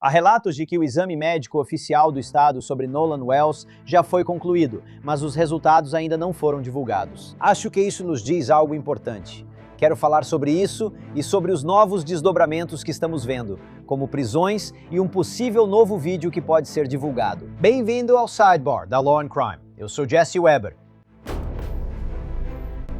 Há relatos de que o exame médico oficial do estado sobre Nolan Wells já foi concluído, mas os resultados ainda não foram divulgados. Acho que isso nos diz algo importante. Quero falar sobre isso e sobre os novos desdobramentos que estamos vendo, como prisões e um possível novo vídeo que pode ser divulgado. Bem-vindo ao Sidebar da Law and Crime. Eu sou Jesse Weber.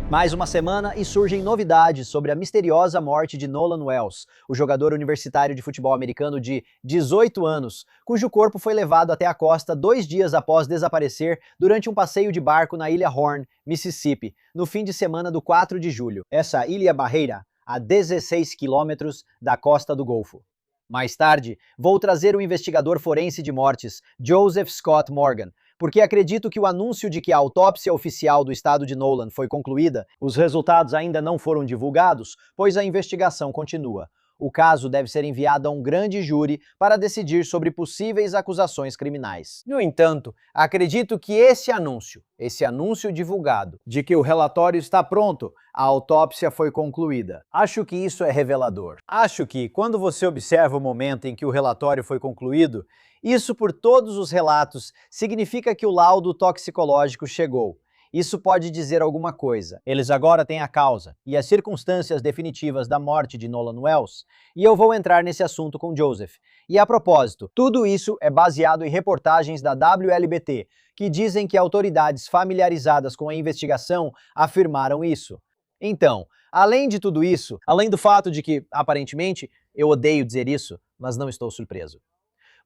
Mais uma semana e surgem novidades sobre a misteriosa morte de Nolan Wells, o jogador universitário de futebol americano de 18 anos, cujo corpo foi levado até a costa 2 dias após desaparecer durante um passeio de barco na ilha Horn, Mississippi, no fim de semana do 4 de julho. Essa ilha barreira, a 16 quilômetros da costa do Golfo. Mais tarde, vou trazer o investigador forense de mortes, Joseph Scott Morgan, porque acredito que o anúncio de que a autópsia oficial do estado de Nolan foi concluída, os resultados ainda não foram divulgados, pois a investigação continua. O caso deve ser enviado a um grande júri para decidir sobre possíveis acusações criminais. No entanto, acredito que esse anúncio divulgado, de que o relatório está pronto, a autópsia foi concluída. Acho que isso é revelador. Acho que, quando você observa o momento em que o relatório foi concluído, isso, por todos os relatos, significa que o laudo toxicológico chegou. Isso pode dizer alguma coisa. Eles agora têm a causa e as circunstâncias definitivas da morte de Nolan Wells, e eu vou entrar nesse assunto com Joseph. E a propósito, tudo isso é baseado em reportagens da WLBT, que dizem que autoridades familiarizadas com a investigação afirmaram isso. Então, além de tudo isso, além do fato de que, aparentemente, eu odeio dizer isso, mas não estou surpreso.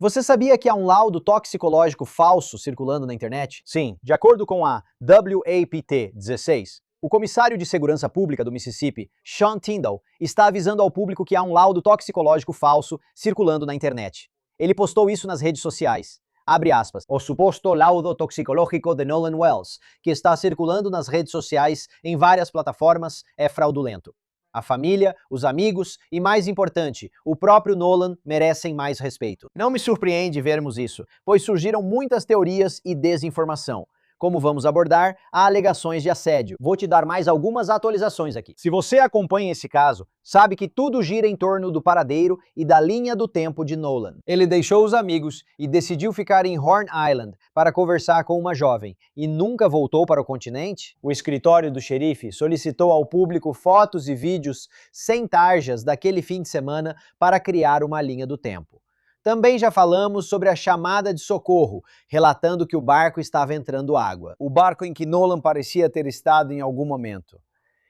Você sabia que há um laudo toxicológico falso circulando na internet? Sim, de acordo com a WAPT-16, o comissário de segurança pública do Mississippi, Sean Tindall, está avisando ao público que há um laudo toxicológico falso circulando na internet. Ele postou isso nas redes sociais. Abre aspas, o suposto laudo toxicológico de Nolan Wells, que está circulando nas redes sociais em várias plataformas, é fraudulento. A família, os amigos e, mais importante, o próprio Nolan merecem mais respeito. Não me surpreende vermos isso, pois surgiram muitas teorias e desinformação. Como vamos abordar, há alegações de assédio. Vou te dar mais algumas atualizações aqui. Se você acompanha esse caso, sabe que tudo gira em torno do paradeiro e da linha do tempo de Nolan. Ele deixou os amigos e decidiu ficar em Horn Island para conversar com uma jovem e nunca voltou para o continente? O escritório do xerife solicitou ao público fotos e vídeos sem tarjas daquele fim de semana para criar uma linha do tempo. Também já falamos sobre a chamada de socorro, relatando que o barco estava entrando água. O barco em que Nolan parecia ter estado em algum momento.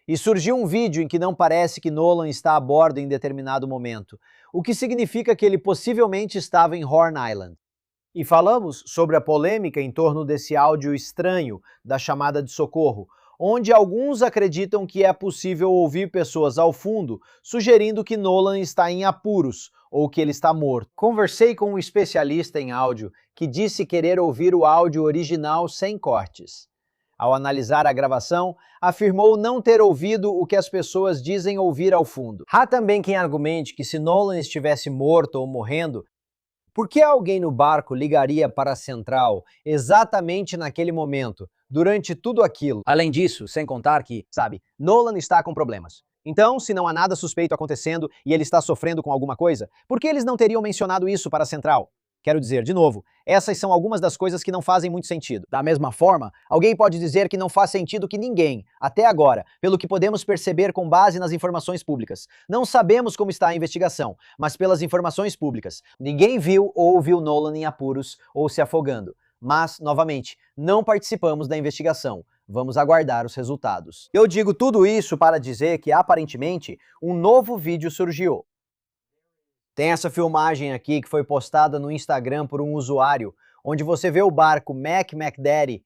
E surgiu um vídeo em que não parece que Nolan está a bordo em determinado momento, o que significa que ele possivelmente estava em Horn Island. E falamos sobre a polêmica em torno desse áudio estranho da chamada de socorro, onde alguns acreditam que é possível ouvir pessoas ao fundo sugerindo que Nolan está em apuros ou que ele está morto. Conversei com um especialista em áudio que disse querer ouvir o áudio original sem cortes. Ao analisar a gravação, afirmou não ter ouvido o que as pessoas dizem ouvir ao fundo. Há também quem argumente que se Nolan estivesse morto ou morrendo, por que alguém no barco ligaria para a central exatamente naquele momento, durante tudo aquilo? Além disso, sem contar que, Nolan está com problemas. Então, se não há nada suspeito acontecendo e ele está sofrendo com alguma coisa, por que eles não teriam mencionado isso para a central? Quero dizer, de novo, essas são algumas das coisas que não fazem muito sentido. Da mesma forma, alguém pode dizer que não faz sentido que ninguém, até agora, pelo que podemos perceber com base nas informações públicas. Não sabemos como está a investigação, mas pelas informações públicas, ninguém viu ou ouviu Nolan em apuros ou se afogando. Mas, novamente, não participamos da investigação. Vamos aguardar os resultados. Eu digo tudo isso para dizer que, aparentemente, um novo vídeo surgiu. Tem essa filmagem aqui que foi postada no Instagram por um usuário, onde você vê o barco McDaddy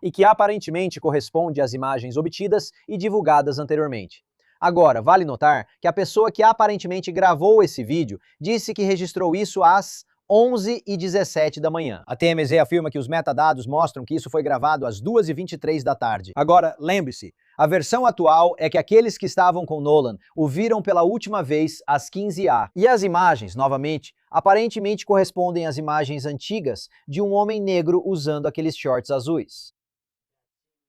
e que aparentemente corresponde às imagens obtidas e divulgadas anteriormente. Agora, vale notar que a pessoa que aparentemente gravou esse vídeo disse que registrou isso às 11h17 da manhã. A TMZ afirma que os metadados mostram que isso foi gravado às 2h23 da tarde. Agora, lembre-se, a versão atual é que aqueles que estavam com Nolan o viram pela última vez às 15h. E as imagens, novamente, aparentemente correspondem às imagens antigas de um homem negro usando aqueles shorts azuis,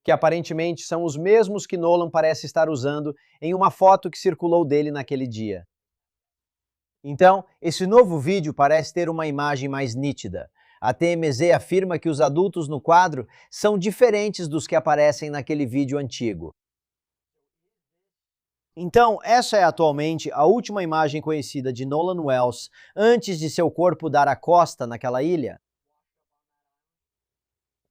que aparentemente são os mesmos que Nolan parece estar usando em uma foto que circulou dele naquele dia. Então, esse novo vídeo parece ter uma imagem mais nítida. A TMZ afirma que os adultos no quadro são diferentes dos que aparecem naquele vídeo antigo. Então, essa é atualmente a última imagem conhecida de Nolan Wells antes de seu corpo dar a costa naquela ilha.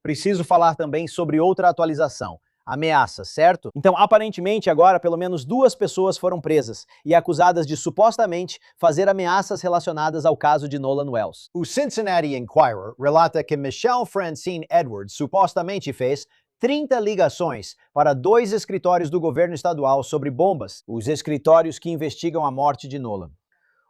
Preciso falar também sobre outra atualização. Ameaças, certo? Então, aparentemente, agora pelo menos 2 pessoas foram presas e acusadas de supostamente fazer ameaças relacionadas ao caso de Nolan Wells. O Cincinnati Enquirer relata que Michelle Francine Edwards supostamente fez 30 ligações para 2 escritórios do governo estadual sobre bombas, os escritórios que investigam a morte de Nolan.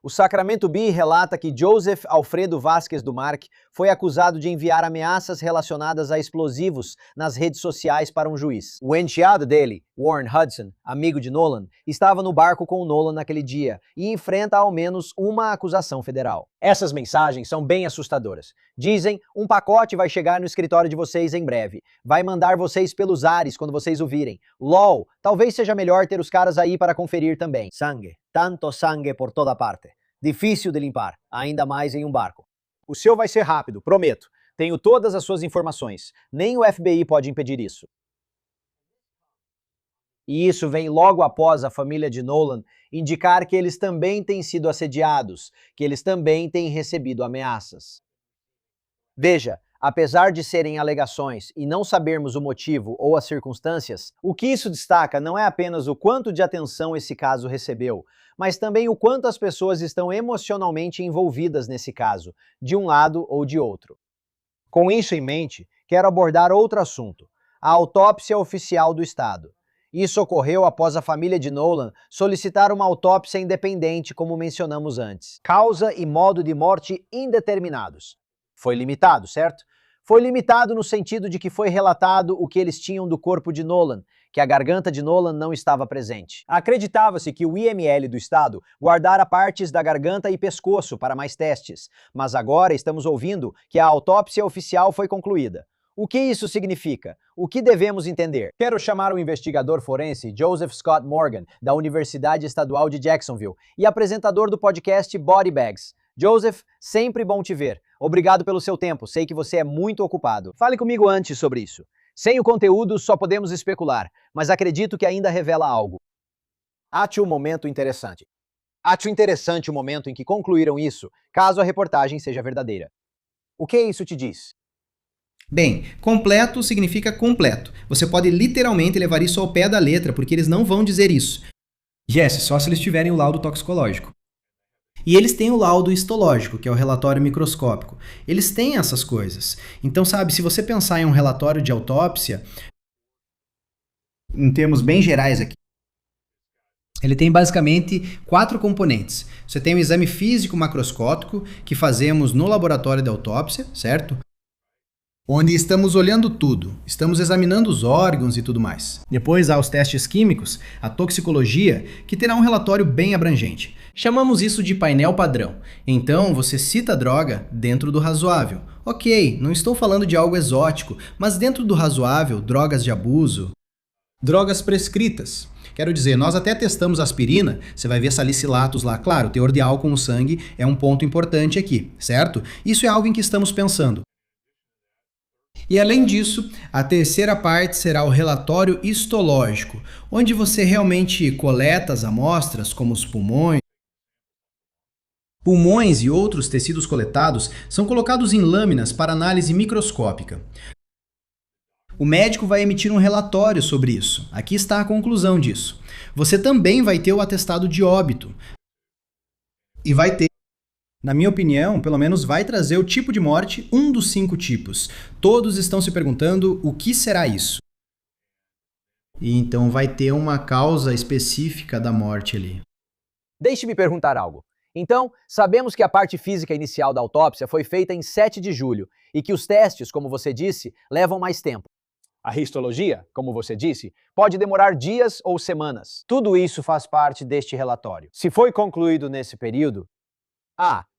O Sacramento Bee relata que Joseph Alfredo Vasquez do Marque foi acusado de enviar ameaças relacionadas a explosivos nas redes sociais para um juiz. O enteado dele, Warren Hudson, amigo de Nolan, estava no barco com o Nolan naquele dia e enfrenta ao menos uma acusação federal. Essas mensagens são bem assustadoras. Dizem, um pacote vai chegar no escritório de vocês em breve. Vai mandar vocês pelos ares quando vocês o virem. LOL, talvez seja melhor ter os caras aí para conferir também. Sangue. Tanto sangue por toda parte. Difícil de limpar, ainda mais em um barco. O seu vai ser rápido, prometo. Tenho todas as suas informações. Nem o FBI pode impedir isso. E isso vem logo após a família de Nolan indicar que eles também têm sido assediados, que eles também têm recebido ameaças. Veja, apesar de serem alegações e não sabermos o motivo ou as circunstâncias, o que isso destaca não é apenas o quanto de atenção esse caso recebeu, mas também o quanto as pessoas estão emocionalmente envolvidas nesse caso, de um lado ou de outro. Com isso em mente, quero abordar outro assunto: a autópsia oficial do Estado. Isso ocorreu após a família de Nolan solicitar uma autópsia independente, como mencionamos antes. Causa e modo de morte indeterminados. Foi limitado, certo? Foi limitado no sentido de que foi relatado o que eles tinham do corpo de Nolan, que a garganta de Nolan não estava presente. Acreditava-se que o IML do Estado guardara partes da garganta e pescoço para mais testes, mas agora estamos ouvindo que a autópsia oficial foi concluída. O que isso significa? O que devemos entender? Quero chamar o investigador forense Joseph Scott Morgan, da Universidade Estadual de Jacksonville, e apresentador do podcast Body Bags. Joseph, sempre bom te ver. Obrigado pelo seu tempo, sei que você é muito ocupado. Fale comigo antes sobre isso. Sem o conteúdo, só podemos especular, mas acredito que ainda revela algo. Acho um momento interessante. Acho interessante o momento em que concluíram isso, caso a reportagem seja verdadeira. O que isso te diz? Bem, completo significa completo. Você pode literalmente levar isso ao pé da letra, porque eles não vão dizer isso. Jesse, só se eles tiverem o laudo toxicológico. E eles têm o laudo histológico, que é o relatório microscópico. Eles têm essas coisas. Então, sabe, se você pensar em um relatório de autópsia, em termos bem gerais aqui, ele tem basicamente 4 componentes. Você tem o exame físico macroscópico, que fazemos no laboratório de autópsia, certo? Onde estamos olhando tudo, estamos examinando os órgãos e tudo mais. Depois há os testes químicos, a toxicologia, que terá um relatório bem abrangente. Chamamos isso de painel padrão. Então, você cita a droga dentro do razoável. Ok, não estou falando de algo exótico, mas dentro do razoável, drogas de abuso, drogas prescritas. Quero dizer, nós até testamos aspirina, você vai ver salicilatos lá. Claro, o teor de álcool no sangue é um ponto importante aqui, certo? Isso é algo em que estamos pensando. E além disso, a terceira parte será o relatório histológico, onde você realmente coleta as amostras, como os pulmões. Pulmões e outros tecidos coletados são colocados em lâminas para análise microscópica. O médico vai emitir um relatório sobre isso. Aqui está a conclusão disso. Você também vai ter o atestado de óbito. E vai ter, na minha opinião, pelo menos vai trazer o tipo de morte, um dos 5 tipos. Todos estão se perguntando o que será isso. E então vai ter uma causa específica da morte ali. Deixe-me perguntar algo. Então, sabemos que a parte física inicial da autópsia foi feita em 7 de julho e que os testes, como você disse, levam mais tempo. A histologia, como você disse, pode demorar dias ou semanas. Tudo isso faz parte deste relatório. Se foi concluído nesse período,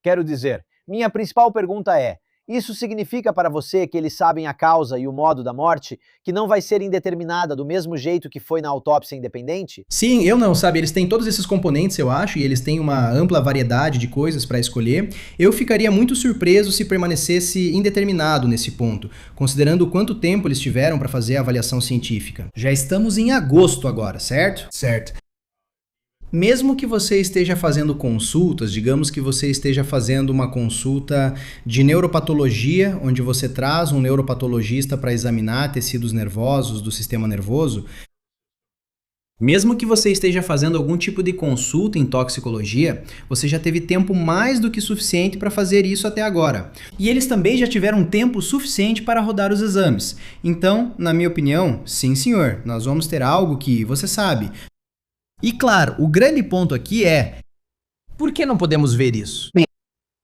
quero dizer, minha principal pergunta é: Isso significa para você que eles sabem a causa e o modo da morte, que não vai ser indeterminada do mesmo jeito que foi na autópsia independente? Sim, eu não, sabe? Eles têm todos esses componentes, eu acho, e eles têm uma ampla variedade de coisas para escolher. Eu ficaria muito surpreso se permanecesse indeterminado nesse ponto, considerando o quanto tempo eles tiveram para fazer a avaliação científica. Já estamos em agosto agora, certo? Certo. Mesmo que você esteja fazendo consultas, digamos que você esteja fazendo uma consulta de neuropatologia, onde você traz um neuropatologista para examinar tecidos nervosos do sistema nervoso, mesmo que você esteja fazendo algum tipo de consulta em toxicologia, você já teve tempo mais do que suficiente para fazer isso até agora. E eles também já tiveram tempo suficiente para rodar os exames. Então, na minha opinião, sim senhor, nós vamos ter algo que, você sabe. E claro, o grande ponto aqui é: por que não podemos ver isso? Bem,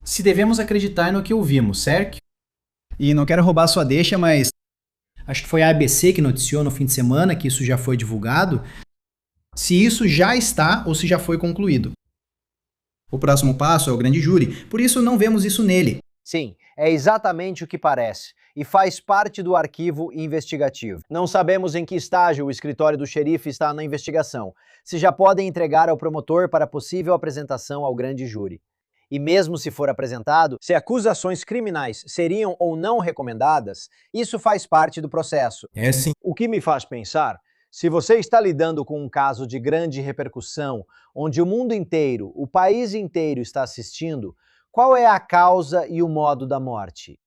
se devemos acreditar no que ouvimos, certo? E não quero roubar sua deixa, mas acho que foi a ABC que noticiou no fim de semana que isso já foi divulgado. Se isso já está ou se já foi concluído. O próximo passo é o grande júri, por isso não vemos isso nele. Sim, é exatamente o que parece, e faz parte do arquivo investigativo. Não sabemos em que estágio o escritório do xerife está na investigação, se já podem entregar ao promotor para possível apresentação ao grande júri. E mesmo se for apresentado, se acusações criminais seriam ou não recomendadas, isso faz parte do processo. É sim. O que me faz pensar, se você está lidando com um caso de grande repercussão, onde o mundo inteiro, o país inteiro está assistindo, qual é a causa e o modo da morte?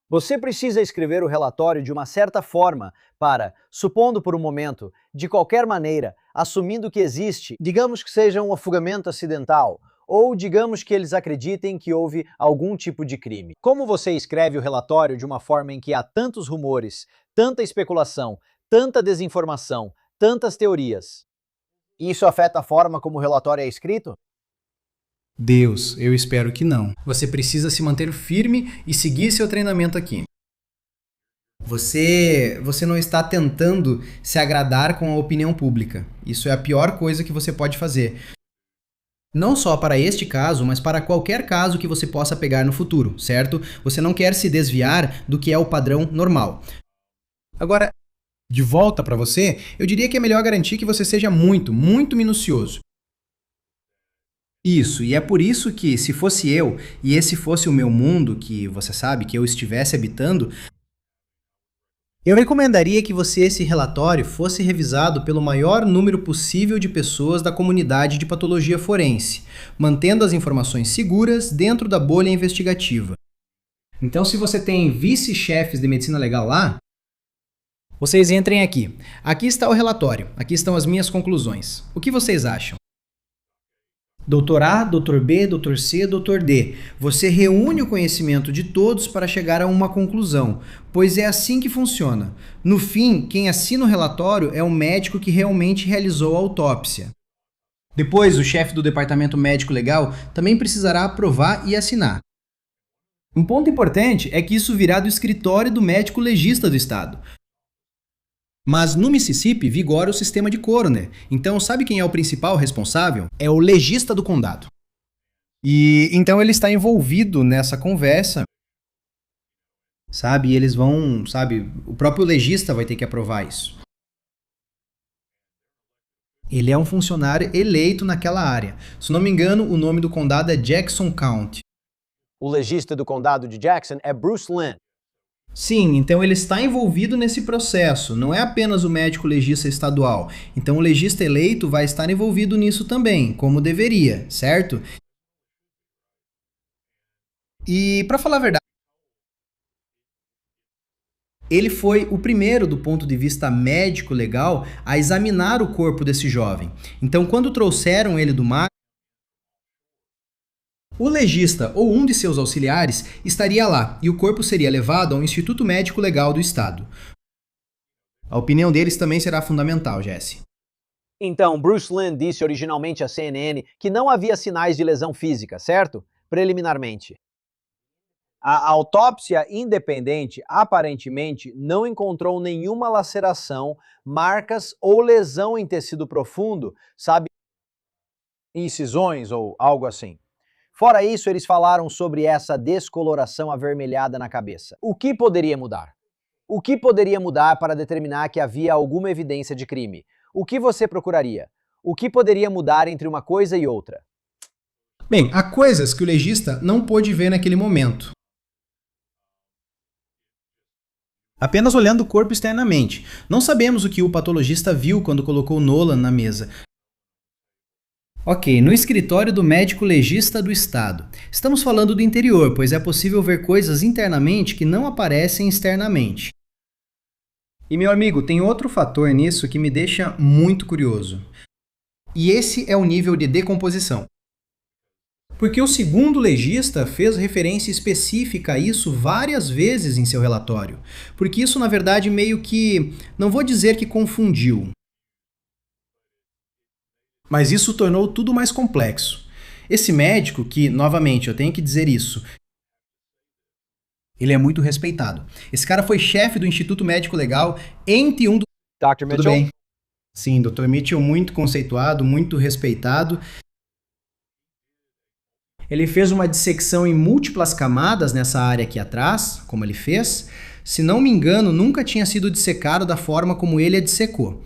Você precisa escrever o relatório de uma certa forma para, supondo por um momento, de qualquer maneira, assumindo que existe, digamos que seja um afogamento acidental, ou digamos que eles acreditem que houve algum tipo de crime. Como você escreve o relatório de uma forma em que há tantos rumores, tanta especulação, tanta desinformação, tantas teorias? Isso afeta a forma como o relatório é escrito? Deus, eu espero que não. Você precisa se manter firme e seguir seu treinamento aqui. Você não está tentando se agradar com a opinião pública. Isso é a pior coisa que você pode fazer. Não só para este caso, mas para qualquer caso que você possa pegar no futuro, certo? Você não quer se desviar do que é o padrão normal. Agora, de volta para você, eu diria que é melhor garantir que você seja muito, muito minucioso. Isso, e é por isso que, se fosse eu, e esse fosse o meu mundo, que você sabe, que eu estivesse habitando, eu recomendaria que esse relatório fosse revisado pelo maior número possível de pessoas da comunidade de patologia forense, mantendo as informações seguras dentro da bolha investigativa. Então, se você tem vice-chefes de medicina legal lá, vocês entrem aqui. Aqui está o relatório, aqui estão as minhas conclusões. O que vocês acham? Doutor A, Doutor B, Doutor C, Doutor D. Você reúne o conhecimento de todos para chegar a uma conclusão, pois é assim que funciona. No fim, quem assina o relatório é o médico que realmente realizou a autópsia. Depois, o chefe do departamento médico legal também precisará aprovar e assinar. Um ponto importante é que isso virá do escritório do médico legista do estado. Mas no Mississippi vigora o sistema de coroner, então sabe quem é o principal responsável? É o legista do condado. E então ele está envolvido nessa conversa, sabe? E eles vão, sabe? O próprio legista vai ter que aprovar isso. Ele é um funcionário eleito naquela área. Se não me engano, o nome do condado é Jackson County. O legista do condado de Jackson é Bruce Lynn. Sim, então ele está envolvido nesse processo, não é apenas o médico legista estadual. Então o legista eleito vai estar envolvido nisso também, como deveria, certo? E, para falar a verdade, ele foi o primeiro, do ponto de vista médico legal, a examinar o corpo desse jovem. Então, quando trouxeram ele do mar, o legista ou um de seus auxiliares estaria lá e o corpo seria levado ao Instituto Médico Legal do Estado. A opinião deles também será fundamental, Jesse. Então, Bruce Lynn disse originalmente à CNN que não havia sinais de lesão física, certo? Preliminarmente. A autópsia independente aparentemente não encontrou nenhuma laceração, marcas ou lesão em tecido profundo, sabe? Incisões ou algo assim. Fora isso, eles falaram sobre essa descoloração avermelhada na cabeça. O que poderia mudar? O que poderia mudar para determinar que havia alguma evidência de crime? O que você procuraria? O que poderia mudar entre uma coisa e outra? Bem, há coisas que o legista não pôde ver naquele momento. Apenas olhando o corpo externamente. Não sabemos o que o patologista viu quando colocou Nolan na mesa. Ok, no escritório do médico legista do estado. Estamos falando do interior, pois é possível ver coisas internamente que não aparecem externamente. E meu amigo, tem outro fator nisso que me deixa muito curioso. E esse é o nível de decomposição. Porque o segundo legista fez referência específica a isso várias vezes em seu relatório. Porque isso, na verdade, meio que, não vou dizer que confundiu, mas isso tornou tudo mais complexo. Esse médico, que, novamente, eu tenho que dizer isso, ele é muito respeitado. Esse cara foi chefe do Instituto Médico Legal em T1 do... Dr. Mitchell? Tudo bem. Sim, Dr. Mitchell, muito conceituado, muito respeitado. Ele fez uma dissecção em múltiplas camadas nessa área aqui atrás, como ele fez. Se não me engano, nunca tinha sido dissecado da forma como ele a dissecou.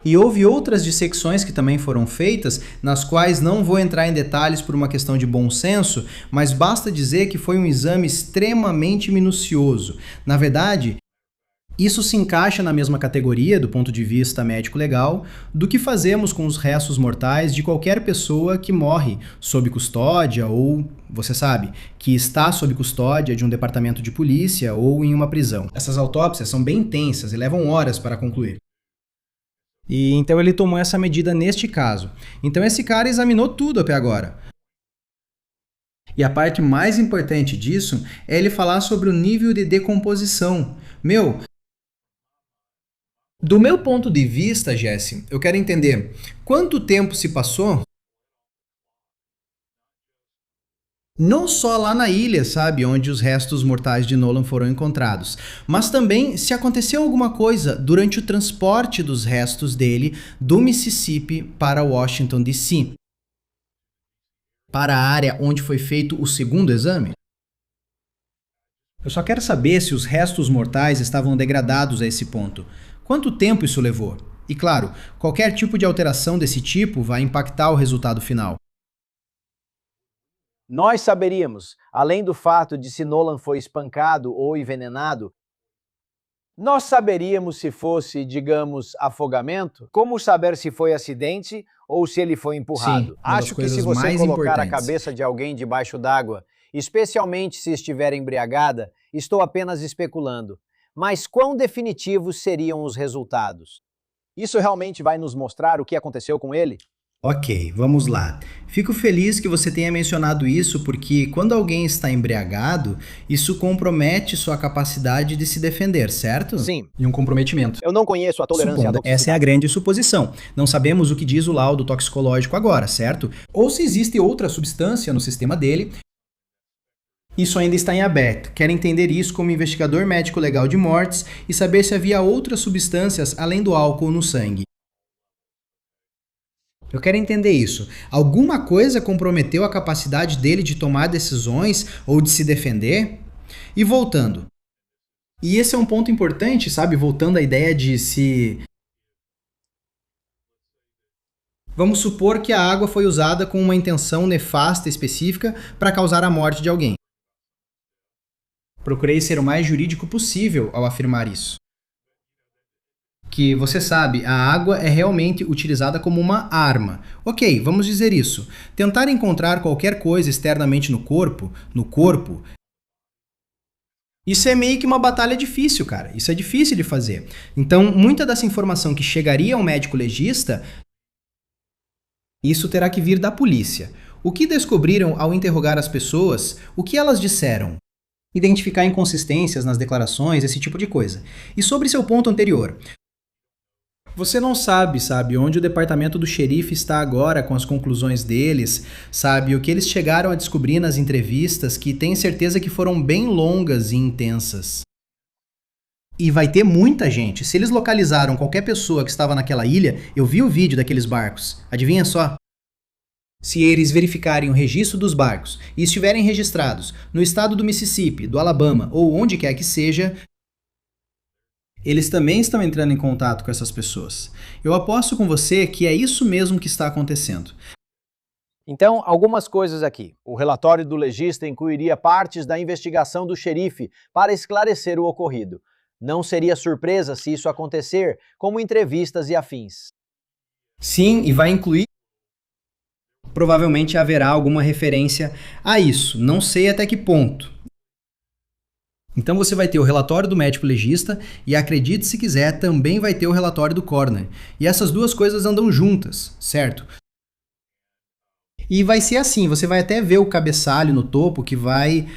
E houve outras dissecções que também foram feitas, nas quais não vou entrar em detalhes por uma questão de bom senso, mas basta dizer que foi um exame extremamente minucioso. Na verdade, isso se encaixa na mesma categoria, do ponto de vista médico-legal, do que fazemos com os restos mortais de qualquer pessoa que morre sob custódia ou, você sabe, que está sob custódia de um departamento de polícia ou em uma prisão. Essas autópsias são bem intensas e levam horas para concluir. E então ele tomou essa medida neste caso. Então esse cara examinou tudo até agora. E a parte mais importante disso é ele falar sobre o nível de decomposição. Do meu ponto de vista, Jesse, eu quero entender quanto tempo se passou, não só lá na ilha, sabe, onde os restos mortais de Nolan foram encontrados, mas também se aconteceu alguma coisa durante o transporte dos restos dele do Mississippi para Washington, D.C., para a área onde foi feito o segundo exame. Eu só quero saber se os restos mortais estavam degradados a esse ponto. Quanto tempo isso levou? E claro, qualquer tipo de alteração desse tipo vai impactar o resultado final. Nós saberíamos, além do fato de se Nolan foi espancado ou envenenado, nós saberíamos se fosse, digamos, afogamento? Como saber se foi acidente ou se ele foi empurrado? Sim, uma das Acho que se coisas você mais colocar a importantes. cabeça de alguém debaixo d'água, especialmente se estiver embriagada, estou apenas especulando. Mas quão definitivos seriam os resultados? Isso realmente vai nos mostrar o que aconteceu com ele? Ok, vamos lá. Fico feliz que você tenha mencionado isso, porque quando alguém está embriagado, isso compromete sua capacidade de se defender, certo? Sim. E um comprometimento. Eu não conheço a tolerância à Supondo, toxicidade. essa é a grande suposição. Não sabemos o que diz o laudo toxicológico agora, certo? Ou se existe outra substância no sistema dele. Isso ainda está em aberto. Quero entender isso como investigador médico legal de mortes e saber se havia outras substâncias além do álcool no sangue. Eu quero entender isso. Alguma coisa comprometeu a capacidade dele de tomar decisões ou de se defender? E voltando. E esse é um ponto importante, sabe? Voltando à ideia de se... Vamos supor que a água foi usada com uma intenção nefasta específica para causar a morte de alguém. Procurei ser o mais jurídico possível ao afirmar isso. Que, você sabe, a água é realmente utilizada como uma arma. Ok, vamos dizer isso. Tentar encontrar qualquer coisa externamente no corpo, isso é meio que uma batalha difícil, cara. Isso é difícil de fazer. Então, muita dessa informação que chegaria ao médico legista, isso terá que vir da polícia. O que descobriram ao interrogar as pessoas, o que elas disseram? Identificar inconsistências nas declarações, esse tipo de coisa. E sobre seu ponto anterior, você não sabe, onde o departamento do xerife está agora com as conclusões deles, sabe, o que eles chegaram a descobrir nas entrevistas, que tem certeza que foram bem longas e intensas. E vai ter muita gente. Se eles localizaram qualquer pessoa que estava naquela ilha, eu vi o vídeo daqueles barcos. Adivinha só? Se eles verificarem o registro dos barcos e estiverem registrados no estado do Mississippi, do Alabama ou onde quer que seja, eles também estão entrando em contato com essas pessoas. Eu aposto com você que é isso mesmo que está acontecendo. Então, algumas coisas aqui. O relatório do legista incluiria partes da investigação do xerife para esclarecer o ocorrido. Não seria surpresa se isso acontecer, como entrevistas e afins. Sim, e vai incluir. Provavelmente haverá alguma referência a isso, não sei até que ponto. Então você vai ter o relatório do médico legista e, acredite se quiser, também vai ter o relatório do coroner. E essas duas coisas andam juntas, certo? E vai ser assim, você vai até ver o cabeçalho no topo que vai...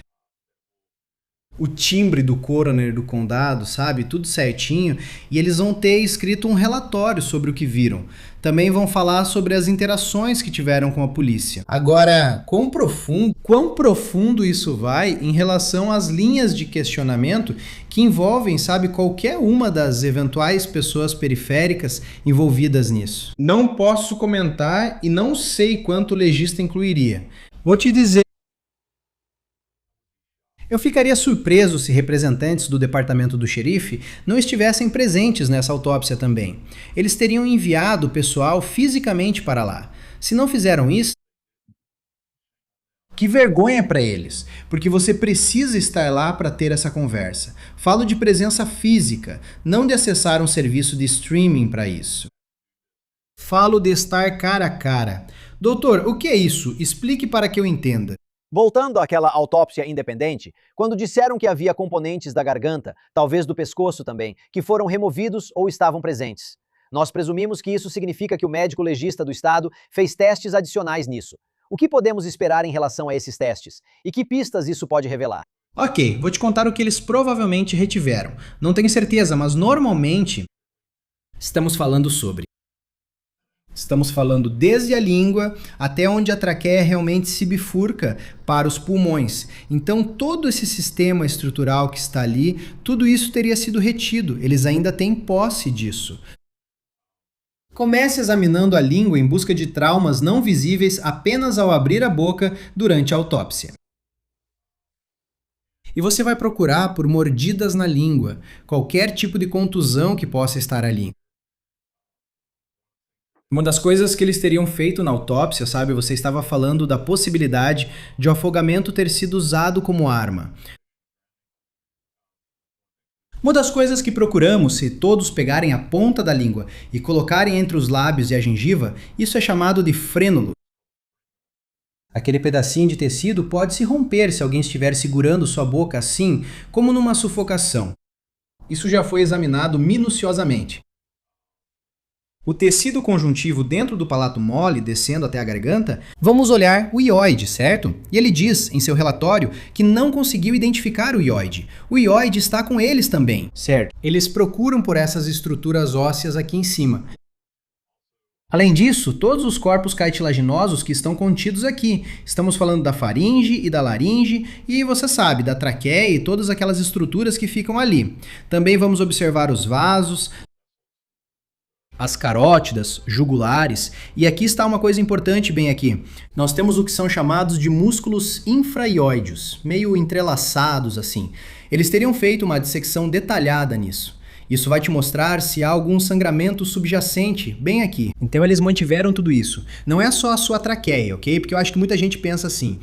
o timbre do coroner do condado, sabe? Tudo certinho. E eles vão ter escrito um relatório sobre o que viram. Também vão falar sobre as interações que tiveram com a polícia. Agora, quão profundo isso vai em relação às linhas de questionamento que envolvem, sabe, qualquer uma das eventuais pessoas periféricas envolvidas nisso? Não posso comentar e não sei quanto o legista incluiria. Vou te dizer. Eu ficaria surpreso se representantes do departamento do xerife não estivessem presentes nessa autópsia também. Eles teriam enviado o pessoal fisicamente para lá. Se não fizeram isso, que vergonha para eles, porque você precisa estar lá para ter essa conversa. Falo de presença física, não de acessar um serviço de streaming para isso. Falo de estar cara a cara. Doutor, o que é isso? Explique para que eu entenda. Voltando àquela autópsia independente, quando disseram que havia componentes da garganta, talvez do pescoço também, que foram removidos ou estavam presentes. Nós presumimos que isso significa que o médico legista do estado fez testes adicionais nisso. O que podemos esperar em relação a esses testes? E que pistas isso pode revelar? Ok, vou te contar o que eles provavelmente retiveram. Não tenho certeza, mas normalmente estamos falando desde a língua até onde a traqueia realmente se bifurca para os pulmões. Então todo esse sistema estrutural que está ali, tudo isso teria sido retido. Eles ainda têm posse disso. Comece examinando a língua em busca de traumas não visíveis apenas ao abrir a boca durante a autópsia. E você vai procurar por mordidas na língua, qualquer tipo de contusão que possa estar ali. Uma das coisas que eles teriam feito na autópsia, sabe, você estava falando da possibilidade de o afogamento ter sido usado como arma. Uma das coisas que procuramos, se todos pegarem a ponta da língua e colocarem entre os lábios e a gengiva, isso é chamado de frênulo. Aquele pedacinho de tecido pode se romper se alguém estiver segurando sua boca assim, como numa sufocação. Isso já foi examinado minuciosamente. O tecido conjuntivo dentro do palato mole, descendo até a garganta, vamos olhar o ióide, certo? E ele diz em seu relatório que não conseguiu identificar o ióide. O ióide está com eles também, certo? Eles procuram por essas estruturas ósseas aqui em cima. Além disso, todos os corpos cartilaginosos que estão contidos aqui. Estamos falando da faringe e da laringe e, você sabe, da traqueia e todas aquelas estruturas que ficam ali. Também vamos observar os vasos, as carótidas, jugulares, e aqui está uma coisa importante bem aqui. Nós temos o que são chamados de músculos infraióideos, meio entrelaçados assim. Eles teriam feito uma dissecção detalhada nisso. Isso vai te mostrar se há algum sangramento subjacente bem aqui. Então eles mantiveram tudo isso. Não é só a sua traqueia, ok? Porque eu acho que muita gente pensa assim.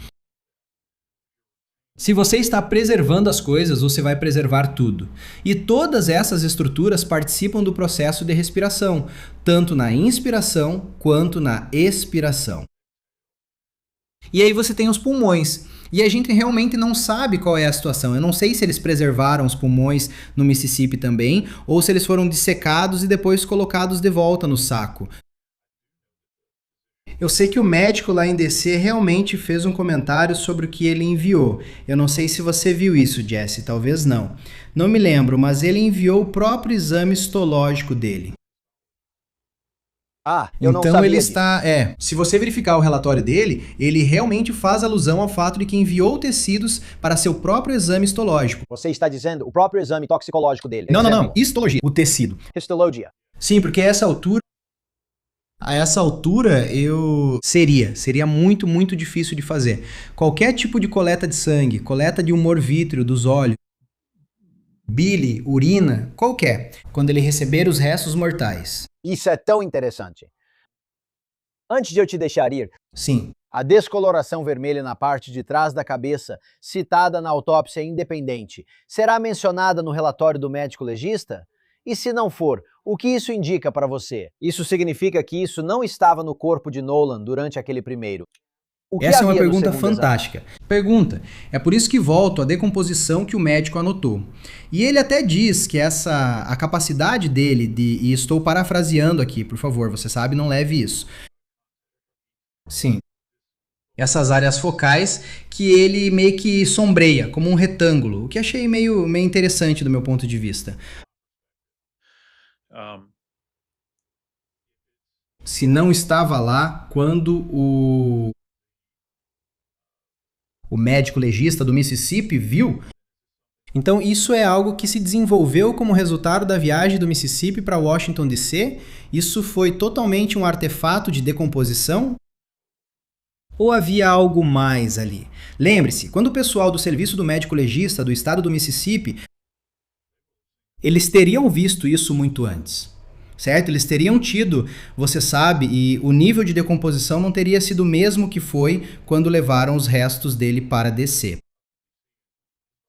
Se você está preservando as coisas, você vai preservar tudo. E todas essas estruturas participam do processo de respiração, tanto na inspiração quanto na expiração. E aí você tem os pulmões. E a gente realmente não sabe qual é a situação. Eu não sei se eles preservaram os pulmões no Mississippi também, ou se eles foram dissecados e depois colocados de volta no saco. Eu sei que o médico lá em DC realmente fez um comentário sobre o que ele enviou. Eu não sei se você viu isso, Jesse, talvez não. Não me lembro, mas ele enviou o próprio exame histológico dele. Eu não então sabia ele disso. está... se você verificar o relatório dele, ele realmente faz alusão ao fato de que enviou tecidos para seu próprio exame histológico. Você está dizendo o próprio exame toxicológico dele? Não, histologia, o tecido. Histologia. Sim, porque a essa altura A essa altura, seria muito, muito difícil de fazer. Qualquer tipo de coleta de sangue, coleta de humor vítreo dos olhos, bile, urina, qualquer, quando ele receber os restos mortais. Isso é tão interessante. Antes de eu te deixar ir, Sim, a descoloração vermelha na parte de trás da cabeça, citada na autópsia independente, será mencionada no relatório do médico legista? E se não for, o que isso indica para você? Isso significa que isso não estava no corpo de Nolan durante aquele primeiro. O que essa é uma havia no pergunta segundo exame? fantástica. Pergunta. É por isso que volto à decomposição que o médico anotou. E ele até diz que a capacidade dele e estou parafraseando aqui, por favor, você sabe, não leve isso. Sim. Essas áreas focais que ele meio que sombreia, como um retângulo, o que achei meio interessante do meu ponto de vista. Se não estava lá quando o médico legista do Mississippi viu. Então isso é algo que se desenvolveu como resultado da viagem do Mississippi para Washington DC? Isso foi totalmente um artefato de decomposição? Ou havia algo mais ali? Lembre-se, quando o pessoal do serviço do médico legista do estado do Mississippi, eles teriam visto isso muito antes. Certo? Eles teriam tido, você sabe, e o nível de decomposição não teria sido o mesmo que foi quando levaram os restos dele para DC.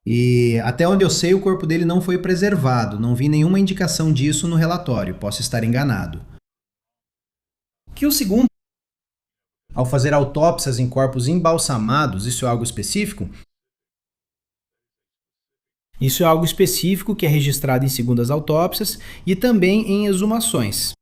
E até onde eu sei, o corpo dele não foi preservado, não vi nenhuma indicação disso no relatório, posso estar enganado. Que o segundo, ao fazer autópsias em corpos embalsamados, isso é algo específico? Isso é algo específico que é registrado em segundas autópsias e também em exumações.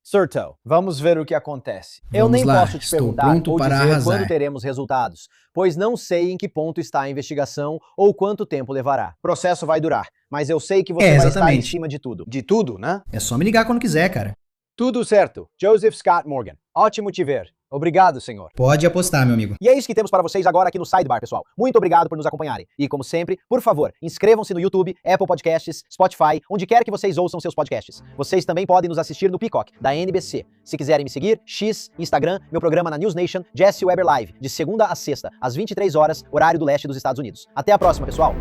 Surto, vamos ver o que acontece. Eu Vamos nem lá, posso te estou perguntar pronto ou para dizer arrasar. quando teremos resultados, pois não sei em que ponto está a investigação ou quanto tempo levará. O processo vai durar, mas eu sei que você vai estar em exatamente. cima de tudo. De tudo, né? É só me ligar quando quiser, cara. Tudo certo. Joseph Scott Morgan. Ótimo te ver. Obrigado, senhor. Pode apostar, meu amigo. E é isso que temos para vocês agora aqui no Sidebar, pessoal. Muito obrigado por nos acompanharem. E, como sempre, por favor, inscrevam-se no YouTube, Apple Podcasts, Spotify, onde quer que vocês ouçam seus podcasts. Vocês também podem nos assistir no Peacock, da NBC. Se quiserem me seguir, X, Instagram, meu programa na News Nation, Jesse Weber Live, de segunda a sexta, às 23 horas, horário do leste dos Estados Unidos. Até a próxima, pessoal!